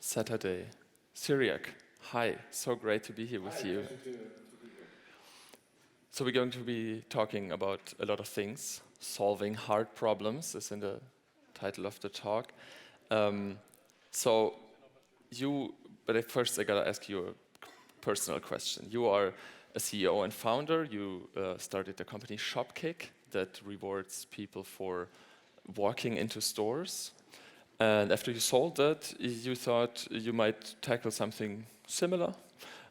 Saturday. Cyriac, hi, so great to be here with you. So we're going to be talking about a lot of things. Solving hard problems is in the title of the talk. But first I gotta ask you a personal question. You are a CEO and founder. You started the company Shopkick that rewards people for walking into stores. And after you sold that, you thought you might tackle something similar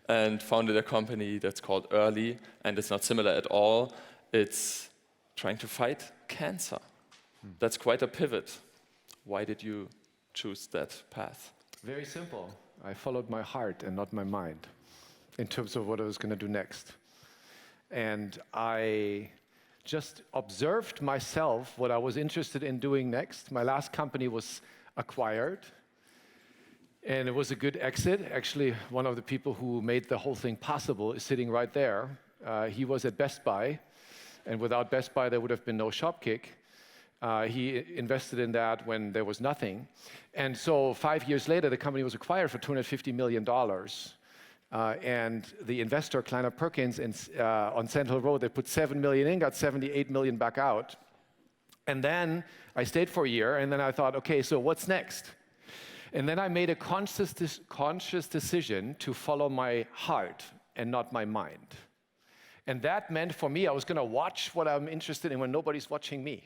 and founded a company that's called Earli, and it's not similar at all. It's trying to fight cancer. That's quite a pivot. Why did you choose that path? Very simple. I followed my heart and not my mind in terms of what I was going to do next. And I just observed myself what I was interested in doing next. My last company was acquired, and it was a good exit. Actually, one of the people who made the whole thing possible is sitting right there. He was at Best Buy, and without Best Buy, there would have been no Shopkick. He invested in that when there was nothing. And so 5 years later, the company was acquired for $250 million. And the investor, Kleiner Perkins, on Central Road, they put $7 million in, got $78 million back out. And then I stayed for a year, and then I thought, okay, so what's next? And then I made a conscious decision to follow my heart and not my mind. And that meant for me, I was going to watch what I'm interested in when nobody's watching me.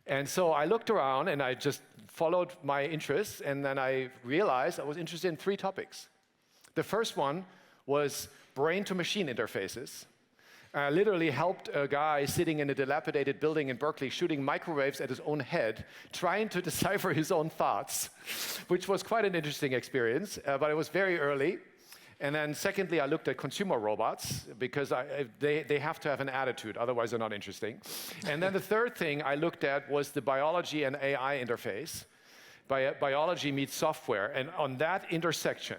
And so I looked around, and I just followed my interests, and then I realized I was interested in 3 topics. The first one was brain-to-machine interfaces. I literally helped a guy sitting in a dilapidated building in Berkeley shooting microwaves at his own head, trying to decipher his own thoughts, which was quite an interesting experience, but it was very early. And then secondly, I looked at consumer robots because they have to have an attitude, otherwise they're not interesting. And then the third thing I looked at was the biology and AI interface. Biology meets software, and on that intersection,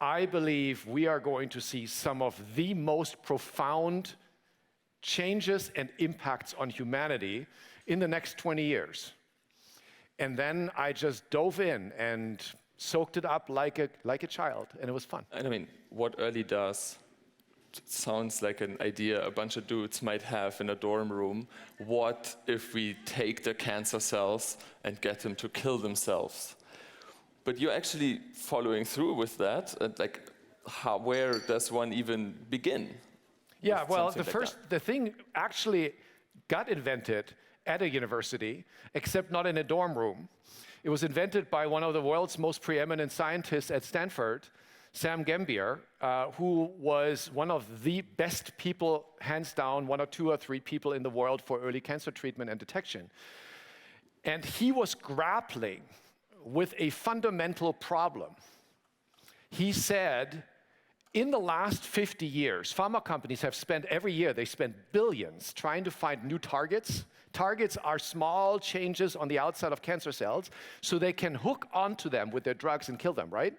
I believe we are going to see some of the most profound changes and impacts on humanity in the next 20 years. And then I just dove in and soaked it up like a child, and it was fun. And I mean, what Earli does sounds like an idea a bunch of dudes might have in a dorm room. What if we take the cancer cells and get them to kill themselves? But you're actually following through with that, and where does one even begin? Yeah, well, the thing actually got invented at a university, except not in a dorm room. It was invented by one of the world's most preeminent scientists at Stanford, Sam Gambier, who was one of the best people, hands down, 1 or 2 or 3 people in the world for early cancer treatment and detection. And he was grappling with a fundamental problem. He said, in the last 50 years, pharma companies have spent every year, they spend billions trying to find new targets. Targets are small changes on the outside of cancer cells, so they can hook onto them with their drugs and kill them, right?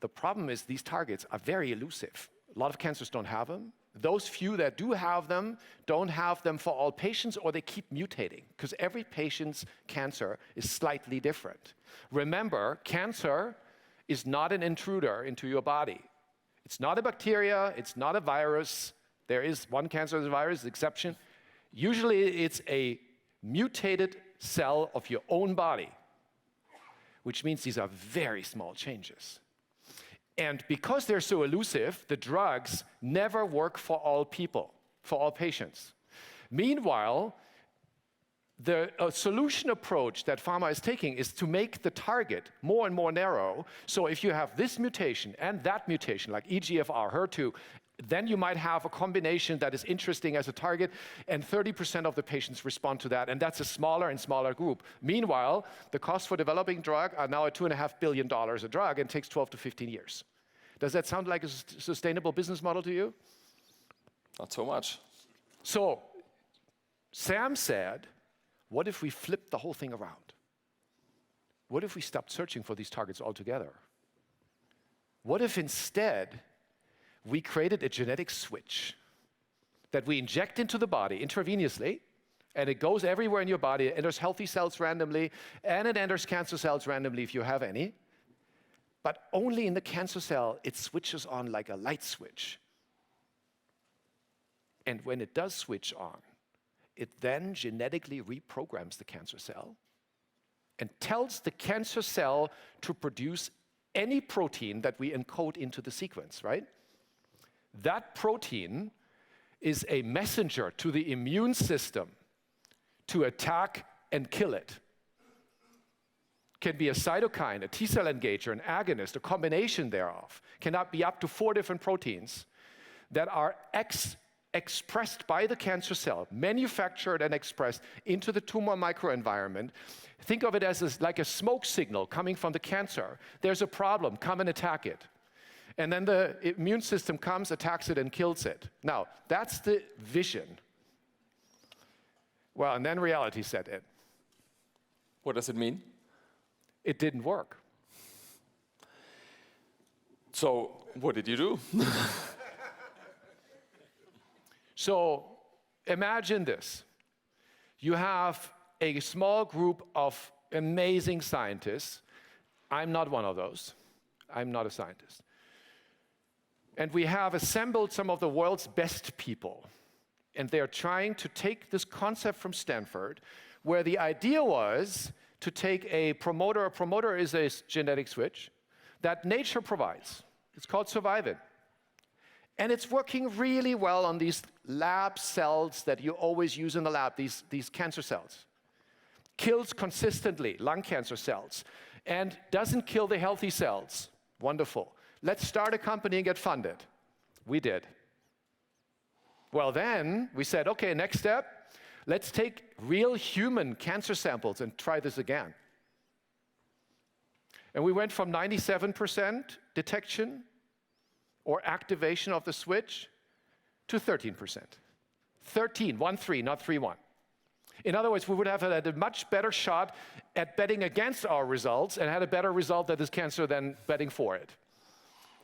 The problem is these targets are very elusive. A lot of cancers don't have them. Those few that do have them don't have them for all patients, or they keep mutating, because every patient's cancer is slightly different. Remember, cancer is not an intruder into your body. It's not a bacteria, it's not a virus. There is one cancer as a virus, exception. Usually it's a mutated cell of your own body, which means these are very small changes. And because they're so elusive, the drugs never work for all people, for all patients. Meanwhile, the solution approach that pharma is taking is to make the target more and more narrow. So if you have this mutation and that mutation, like EGFR, HER2, then you might have a combination that is interesting as a target, and 30% of the patients respond to that, and that's a smaller and smaller group. Meanwhile, the costs for developing drug are now at $2.5 billion a drug, and takes 12 to 15 years. Does that sound like a sustainable business model to you? Not so much. So Sam said, what if we flip the whole thing around? What if we stopped searching for these targets altogether? What if instead we created a genetic switch that we inject into the body intravenously, And it goes everywhere in your body. It enters healthy cells randomly, and it enters cancer cells randomly if you have any. But only in the cancer cell, it switches on like a light switch. And when it does switch on, it then genetically reprograms the cancer cell and tells the cancer cell to produce any protein that we encode into the sequence, right? That protein is a messenger to the immune system to attack and kill it. Can be a cytokine, a T-cell engager, an agonist, a combination thereof. Cannot be up to 4 different proteins that are expressed by the cancer cell, manufactured and expressed into the tumor microenvironment. Think of it as like a smoke signal coming from the cancer. There's a problem, come and attack it. And then the immune system comes, attacks it, and kills it. Now, that's the vision. Well, and then reality set in. What does it mean? It didn't work. So, what did you do? So, imagine this. You have a small group of amazing scientists. I'm not one of those. I'm not a scientist. And we have assembled some of the world's best people. And they're trying to take this concept from Stanford, where the idea was to take a promoter. A promoter is a genetic switch that nature provides. It's called survivin. And it's working really well on these lab cells that you always use in the lab, these cancer cells. Kills consistently lung cancer cells and doesn't kill the healthy cells. Wonderful. Let's start a company and get funded. We did. Well, then we said, okay, next step, let's take real human cancer samples and try this again. And we went from 97% detection or activation of the switch to 13%. 13, 1-3, not 3-1. In other words, we would have had a much better shot at betting against our results and had a better result at this cancer than betting for it.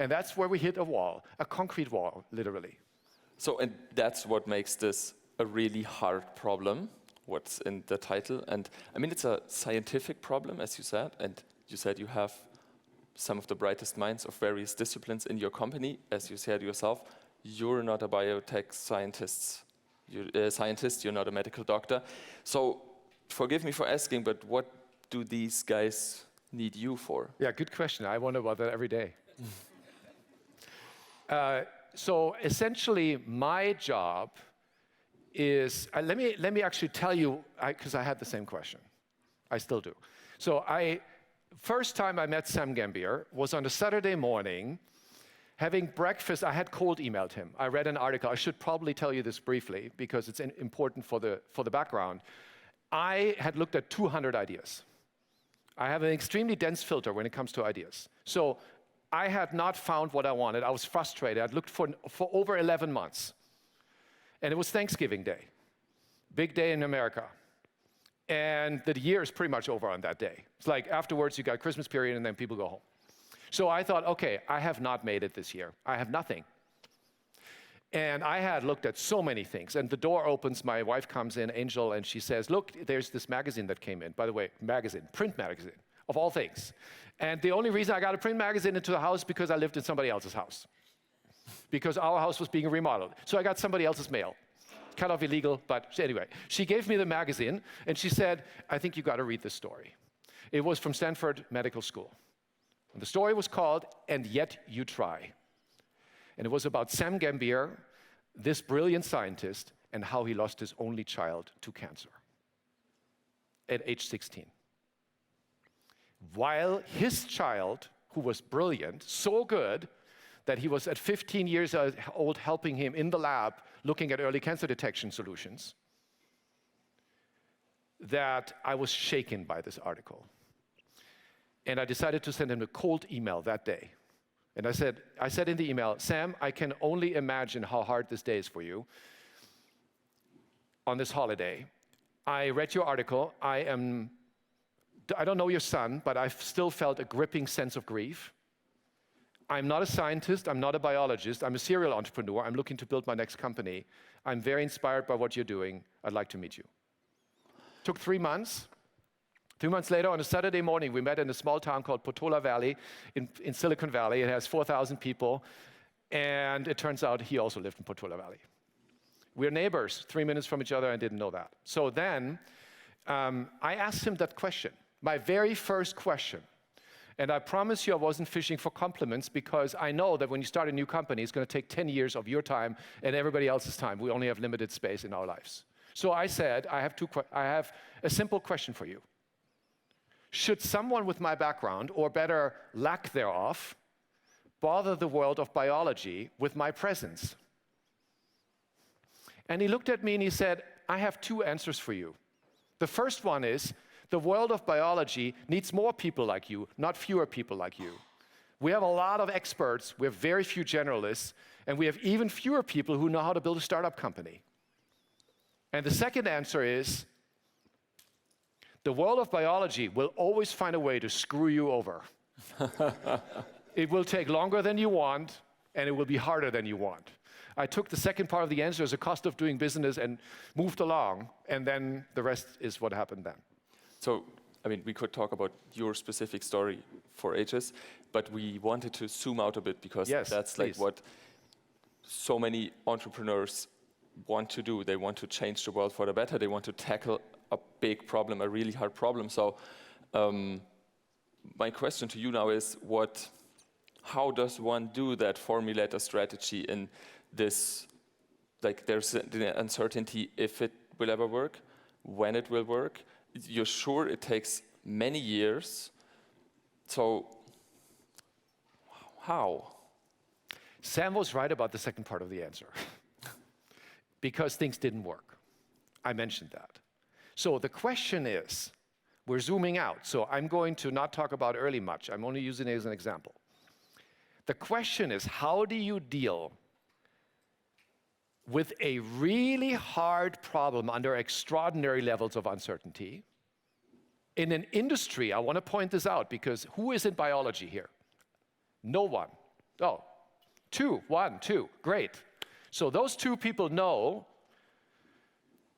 And that's where we hit a wall, a concrete wall, literally. So, and that's what makes this a really hard problem, what's in the title. And I mean, it's a scientific problem, as you said, and you said you have some of the brightest minds of various disciplines in your company. As you said yourself, you're not a biotech scientist. You're not a medical doctor. So forgive me for asking, but what do these guys need you for? Yeah, good question. I wonder about that every day. So essentially, my job is, let me actually tell you, because I had the same question. I still do. So first time I met Sam Gambier was on a Saturday morning, having breakfast. I had cold emailed him. I read an article. I should probably tell you this briefly because it's important for the background. I had looked at 200 ideas. I have an extremely dense filter when it comes to ideas. So I had not found what I wanted. I was frustrated. I'd looked for over 11 months. And it was Thanksgiving Day, big day in America. And the year is pretty much over on that day. It's like afterwards you got Christmas period and then people go home. So I thought, okay, I have not made it this year. I have nothing. And I had looked at so many things. And the door opens, my wife comes in, Angel, and she says, look, there's this magazine that came in. By the way, print magazine, of all things. And the only reason I got a print magazine into the house because I lived in somebody else's house. Because our house was being remodeled. So I got somebody else's mail. Kind of illegal, but anyway. She gave me the magazine, and she said, I think you got to read this story. It was from Stanford Medical School. And the story was called, And Yet You Try. And it was about Sam Gambier, this brilliant scientist, and how he lost his only child to cancer at age 16. While his child, who was brilliant, so good, that he was at 15 years old helping him in the lab looking at early cancer detection solutions, that I was shaken by this article. And I decided to send him a cold email that day. And I said in the email, Sam, I can only imagine how hard this day is for you on this holiday. I read your article. I don't know your son, but I've still felt a gripping sense of grief. I'm not a scientist, I'm not a biologist, I'm a serial entrepreneur, I'm looking to build my next company. I'm very inspired by what you're doing, I'd like to meet you. Took 3 months. 2 months later, on a Saturday morning, we met in a small town called Portola Valley in Silicon Valley. It has 4,000 people. And it turns out he also lived in Portola Valley. We're neighbors, 3 minutes from each other, and didn't know that. So then I asked him that question, my very first question. And I promise you I wasn't fishing for compliments, because I know that when you start a new company, it's going to take 10 years of your time and everybody else's time. We only have limited space in our lives. So I said, I have a simple question for you. Should someone with my background, or better, lack thereof, bother the world of biology with my presence? And he looked at me and he said, I have 2 answers for you. The first one is, the world of biology needs more people like you, not fewer people like you. We have a lot of experts, we have very few generalists, and we have even fewer people who know how to build a startup company. And the second answer is, the world of biology will always find a way to screw you over. It will take longer than you want, and it will be harder than you want. I took the second part of the answer as a cost of doing business and moved along, and then the rest is what happened then. So, I mean, we could talk about your specific story for ages, but we wanted to zoom out a bit, because that's like what so many entrepreneurs want to do. They want to change the world for the better. They want to tackle a big problem, a really hard problem. So my question to you now is, how does one do that, formulate a strategy in this, like there's the uncertainty if it will ever work, when it will work. You're sure it takes many years. So how? Sam was right about the second part of the answer. Because things didn't work. I mentioned that. So the question is, we're zooming out. So I'm going to not talk about Earli much. I'm only using it as an example. The question is, how do you deal with a really hard problem under extraordinary levels of uncertainty in an industry? I want to point this out, because who is in biology here? No one. Oh, 2, 1, 2, great. So those 2 people know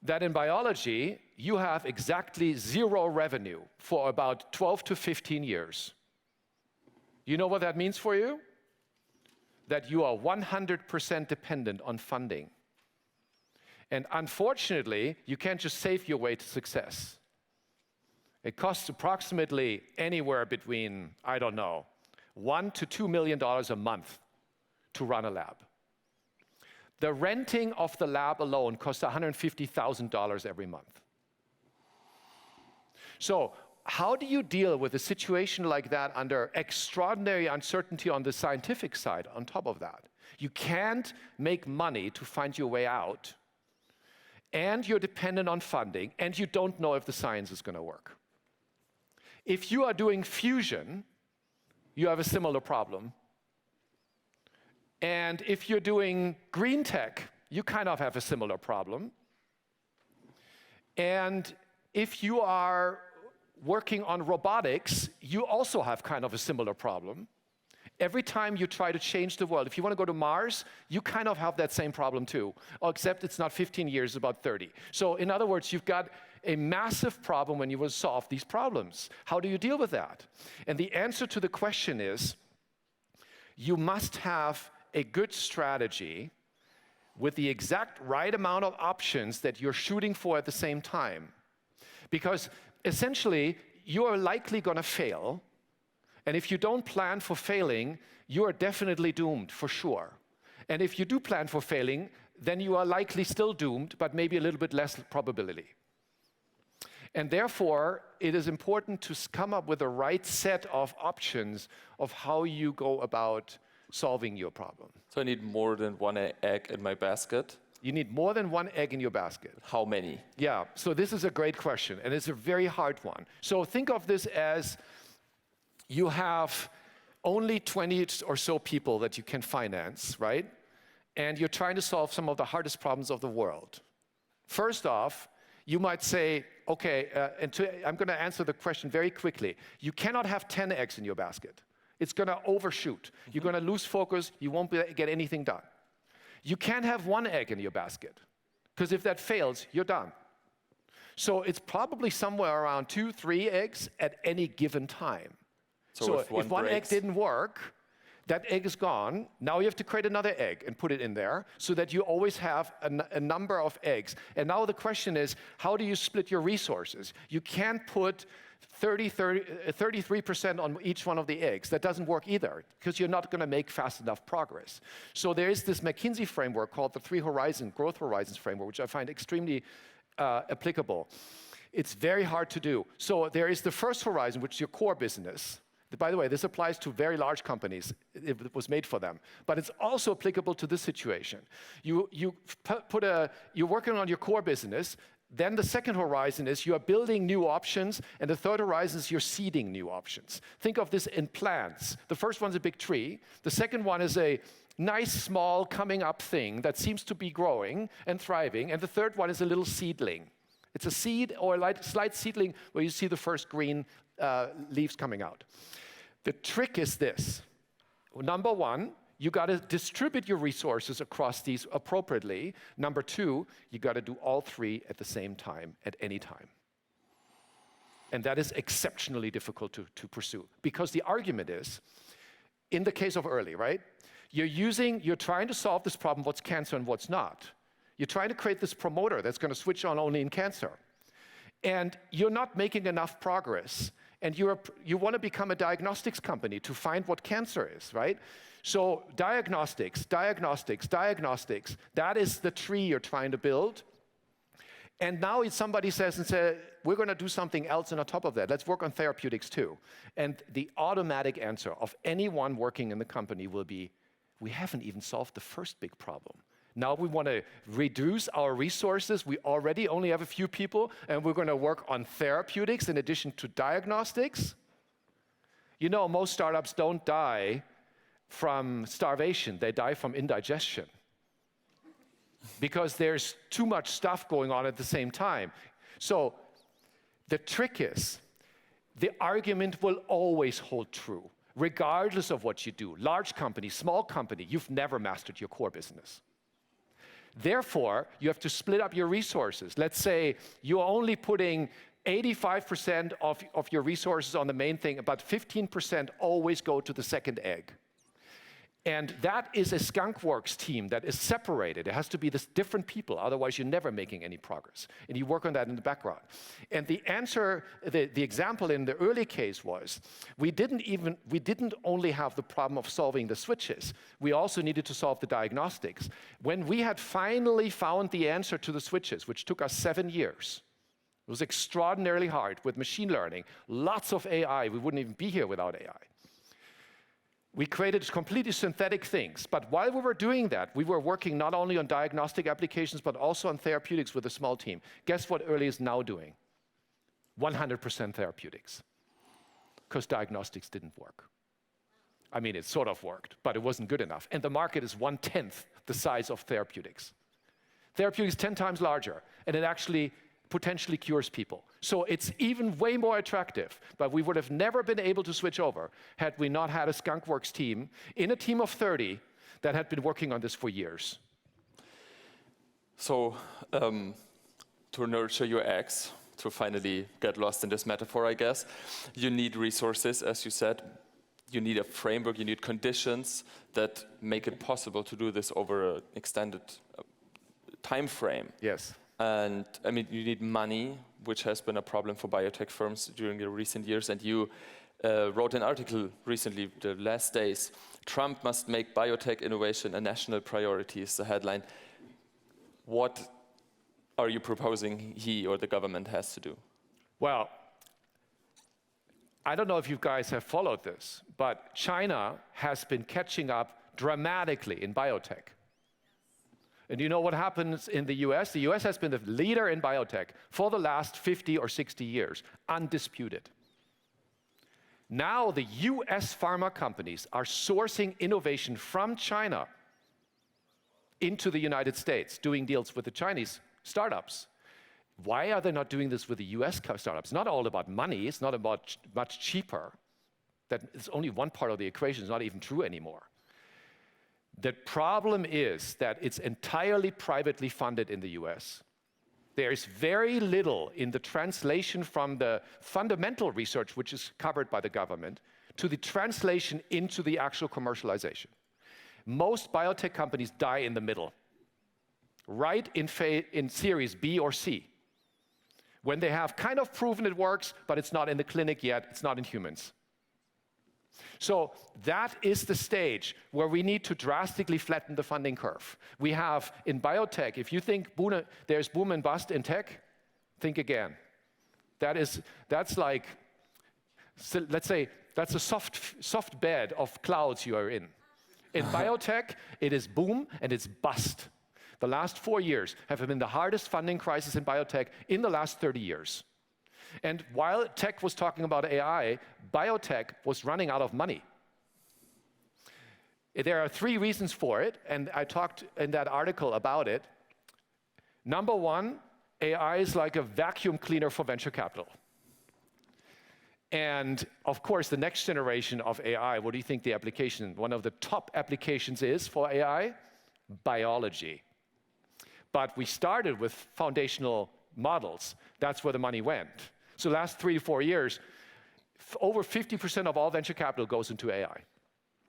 that in biology, you have exactly 0 revenue for about 12 to 15 years. You know what that means for you? That you are 100% dependent on funding. And unfortunately, you can't just save your way to success. It costs approximately anywhere between, I don't know, $1 to $2 million a month to run a lab. The renting of the lab alone costs $150,000 every month. So how do you deal with a situation like that under extraordinary uncertainty on the scientific side on top of that? You can't make money to find your way out, and you're dependent on funding, and you don't know if the science is going to work. If you are doing fusion, you have a similar problem. And if you're doing green tech, you kind of have a similar problem. And if you are working on robotics, you also have kind of a similar problem. Every time you try to change the world, if you want to go to Mars, you kind of have that same problem too, except it's not 15 years, it's about 30. So in other words, you've got a massive problem when you will solve these problems. How do you deal with that? And the answer to the question is, you must have a good strategy with the exact right amount of options that you're shooting for at the same time. Because essentially, you are likely going to fail. And if you don't plan for failing, you are definitely doomed, for sure. And if you do plan for failing, then you are likely still doomed, but maybe a little bit less probability. And therefore, it is important to come up with the right set of options of how you go about solving your problem. So I need more than one egg in my basket? You need more than one egg in your basket. How many? Yeah, so this is a great question, and it's a very hard one. So think of this as you have only 20 or so people that you can finance, right? And you're trying to solve some of the hardest problems of the world. First off, you might say, okay, I'm going to answer the question very quickly. You cannot have 10 eggs in your basket. It's going to overshoot. You're going to lose focus. You won't get anything done. You can't have one egg in your basket, because if that fails, you're done. So it's probably somewhere around 2, 3 eggs at any given time. So if one egg didn't work, that egg is gone. Now you have to create another egg and put it in there so that you always have a number of eggs. And now the question is, how do you split your resources? You can't put 33% on each one of the eggs. That doesn't work either, because you're not going to make fast enough progress. So there is this McKinsey framework called the growth horizons framework, which I find extremely applicable. It's very hard to do. So there is the first horizon, which is your core business. By the way, this applies to very large companies. It was made for them. But it's also applicable to this situation. You're working on your core business. Then the second horizon is you are building new options. And the third horizon is you're seeding new options. Think of this in plants. The first one's a big tree. The second one is a nice, small, coming up thing that seems to be growing and thriving. And the third one is a little seedling. It's a seed or a slight seedling where you see the first green leaves coming out. The trick is this. Number one, you got to distribute your resources across these appropriately. Number two, you got to do all three at the same time, at any time. And that is exceptionally difficult to pursue. Because the argument is, in the case of Earli, right? You're trying to solve this problem, what's cancer and what's not. You're trying to create this promoter that's going to switch on only in cancer. And you're not making enough progress. And you want to become a diagnostics company to find what cancer is, right? So diagnostics, that is the tree you're trying to build. And now somebody says, we're going to do something else on top of that. Let's work on therapeutics too. And the automatic answer of anyone working in the company will be, we haven't even solved the first big problem. Now we want to reduce our resources. We already only have a few people, and we're going to work on therapeutics in addition to diagnostics. You know, most startups don't die from starvation. They die from indigestion because there's too much stuff going on at the same time. So the trick is, the argument will always hold true, regardless of what you do. Large company, small company, you've never mastered your core business. Therefore, you have to split up your resources. Let's say you're only putting 85% of your resources on the main thing, about 15% always go to the second egg. And that is a skunkworks team that is separated. It has to be this different people, otherwise you're never making any progress. And you work on that in the background. And the answer, the example in the Earli case was, we didn't only have the problem of solving the switches, we also needed to solve the diagnostics. When we had finally found the answer to the switches, which took us 7 years, it was extraordinarily hard with machine learning, lots of AI, we wouldn't even be here without AI. We created completely synthetic things. But while we were doing that, we were working not only on diagnostic applications, but also on therapeutics with a small team. Guess what Earli is now doing? 100% therapeutics. Because diagnostics didn't work. I mean, it sort of worked, but it wasn't good enough. And the market is 1/10 the size of therapeutics. Therapeutics 10 times larger, and it actually potentially cures people. So it's even way more attractive, but we would have never been able to switch over had we not had a skunkworks team in a team of 30 that had been working on this for years. So to nurture your eggs, to finally get lost in this metaphor, I guess, you need resources, as you said. You need a framework, you need conditions that make it possible to do this over an extended time frame. Yes. And I mean, you need money, which has been a problem for biotech firms during the recent years. And you wrote an article recently, the last days, Trump must make biotech innovation a national priority is the headline. What are you proposing he or the government has to do? Well, I don't know if you guys have followed this, but China has been catching up dramatically in biotech. And you know what happens in the US? The US has been the leader in biotech for the last 50 or 60 years, undisputed. Now the US pharma companies are sourcing innovation from China into the United States, doing deals with the Chinese startups. Why are they not doing this with the US startups? It's not all about money, it's not about much cheaper. That is only one part of the equation, it's not even true anymore. The problem is that it's entirely privately funded in the US. There is very little in the translation from the fundamental research, which is covered by the government, to the translation into the actual commercialization. Most biotech companies die in the middle, right in series B or C, when they have kind of proven it works, but it's not in the clinic yet, it's not in humans. So that is the stage where we need to drastically flatten the funding curve. We have in biotech, if you think there's boom and bust in tech, think again. That's like, so let's say, that's a soft bed of clouds you are in. In biotech, it is boom and it's bust. The last 4 years have been the hardest funding crisis in biotech in the last 30 years. And while tech was talking about AI, biotech was running out of money. There are 3 reasons for it, and I talked in that article about it. Number 1, AI is like a vacuum cleaner for venture capital. And of course, the next generation of AI, what do you think the application, one of the top applications is for AI? Biology. But we started with foundational models. That's where the money went. So last 3 to 4 years, over 50% of all venture capital goes into AI.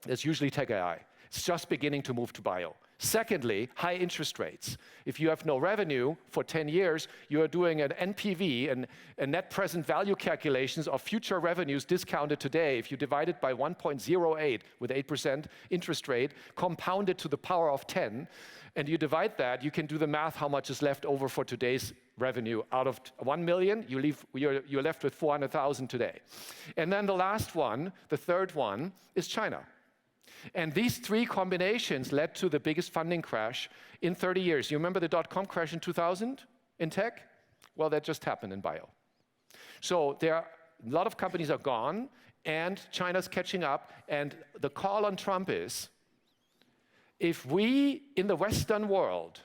It's usually tech AI. It's just beginning to move to bio. Secondly, high interest rates. If you have no revenue for 10 years, you are doing an NPV, a net present value calculations of future revenues discounted today. If you divide it by 1.08 with 8% interest rate, compound it to the power of 10, and you divide that, you can do the math how much is left over for today's revenue. Out of 1 million, you're left with 400,000 today. And then the last one, the third one, is China. And these 3 combinations led to the biggest funding crash in 30 years. You remember the dot-com crash in 2000 in tech? Well, that just happened in bio. So a lot of companies are gone, and China's catching up, and the call on Trump is, if we in the Western world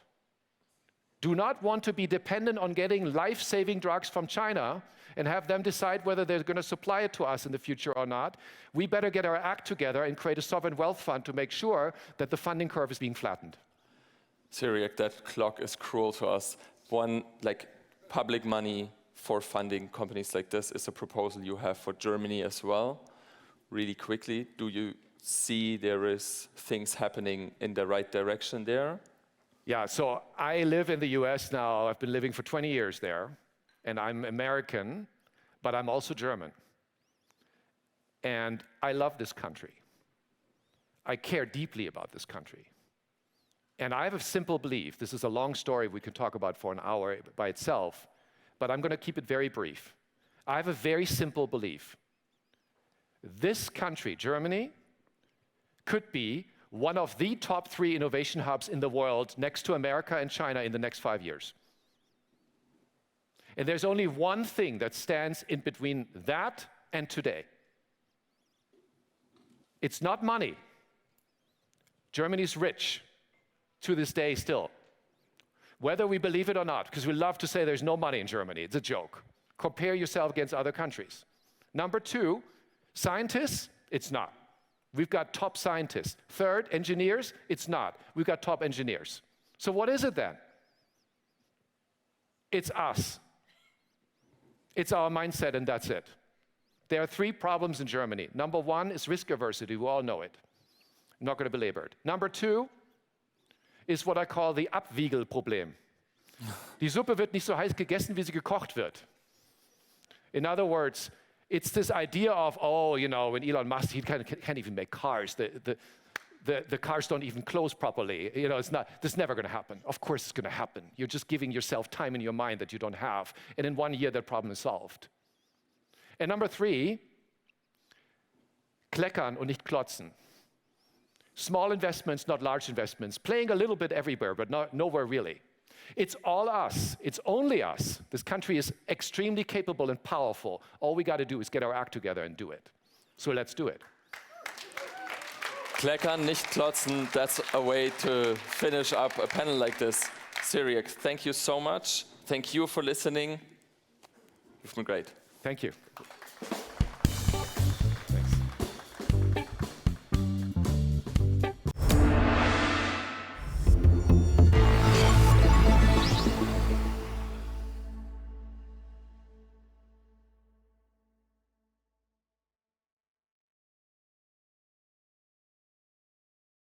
do not want to be dependent on getting life-saving drugs from China and have them decide whether they're going to supply it to us in the future or not, we better get our act together and create a sovereign wealth fund to make sure that the funding curve is being flattened. Cyriac, that clock is cruel to us. One, like public money for funding companies like this is a proposal you have for Germany as well. Really quickly, do you see there is things happening in the right direction there? Yeah, so I live in the US now. I've been living for 20 years there, and I'm American, but I'm also German. And I love this country. I care deeply about this country. And I have a simple belief. This is a long story we could talk about for an hour by itself, but I'm going to keep it very brief. I have a very simple belief. This country, Germany, could be one of the top 3 innovation hubs in the world next to America and China in the next 5 years. And there's only one thing that stands in between that and today. It's not money. Germany's rich to this day still. Whether we believe it or not, because we love to say there's no money in Germany, it's a joke. Compare yourself against other countries. Number 2, scientists, it's not. We've got top scientists. Third, engineers, it's not. We've got top engineers. So what is it then? It's us. It's our mindset, and that's it. There are 3 problems in Germany. Number 1 is risk aversity. We all know it. I'm not going to belabor it. Number 2 is what I call the Abwiegelproblem. Die Suppe wird nicht so heiß gegessen, wie sie gekocht wird. In other words, it's this idea of, oh, you know, when Elon Musk, he can't even make cars. The cars don't even close properly. You know, this is never going to happen. Of course it's going to happen. You're just giving yourself time in your mind that you don't have. And in 1 year, that problem is solved. And number 3, kleckern und nicht klotzen. Small investments, not large investments. Playing a little bit everywhere, but nowhere really. It's all us. It's only us. This country is extremely capable and powerful. All we got to do is get our act together and do it. So let's do it. Kleckern, nicht klotzen. That's a way to finish up a panel like this. Cyriac, thank you so much. Thank you for listening. You've been great. Thank you.